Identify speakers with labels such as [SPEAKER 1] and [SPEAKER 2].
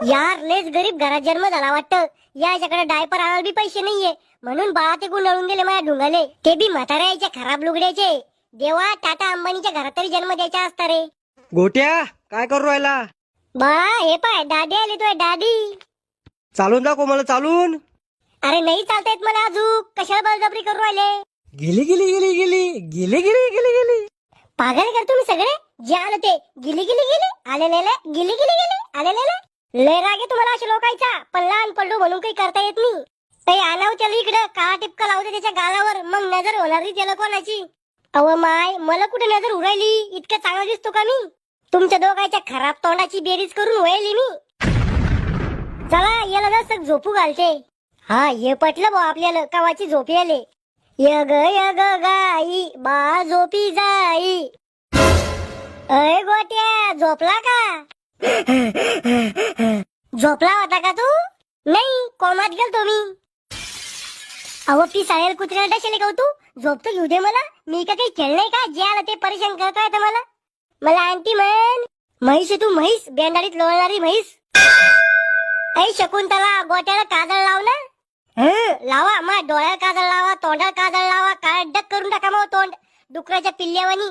[SPEAKER 1] यार लेच गरीब घरात जन्म झाला वाटतं. याच्याकडे डायपर आणायला बी पैसे नाहीये, म्हणून बाळा ते गुंडाळून दिले माझ्या ढुंगाले, ते बी म्हाताऱ्याच्या खराब लुगड्याचे. देवा, टाटा अंबानीच्या घरात तरी जन्म द्यायचा असता रे.
[SPEAKER 2] गोट्या काय करू राहिला?
[SPEAKER 1] बाळा हे पाय, दादी आली तुझ्या दादी.
[SPEAKER 2] चालून दाखव मला चालून.
[SPEAKER 1] अरे नाही चालता येत मला अजून, कशाला बळजबरी करू राहिले?
[SPEAKER 2] गेली गेली गेली गेली गेली गेली गेली गेली.
[SPEAKER 1] पागल कर तुम्ही सगळे. जे आलं ते गिली गिली गेले, आलेले गिली गिली गेले, आलेले. लय राग आहे तुम्हाला अशा लोकांचा, पण लहान पडलो म्हणून काही करता येत नाही. काही आणाव त्याला इकडं, काळा टिपका लावते त्याच्या गालावर, मग नजर होणार नाही त्याला कोणाची. अव माय, मला कुठे नजर उरायली? इतकं चांगला दिसतो का मी? तुमच्या दोघांच्या खराब तोंडाची बेरीज करून व्हायली मी. चला याला जसं झोपू घालते. हा ये पटलं भाऊ आपल्याला, कवाची झोप याले. यग यग गाई बा झोपी जाई. अय गोट्या, झोपला का? झोपला होता का तू? नाही, कोमात गेलतो मी. अहो ती साळेल कुत्र्याला डशेले का तू? झोप तर घेऊ दे मला. मी का काही खेळणे का? जे आलं ते परेशान करतोय तर मला आणती म्हण. म्हैस आहे तू, म्हैस, बेंडारीत लोळणारी म्हैस. ऐ शकुंतला, गोट्याला काजळ लाव ना. लावा, मा डोळ्याला काजळ लावा, तोंडाला काजळ लावा, काळडक करून टाका मग तोंड, डुकराच्या पिल्ल्यावानी.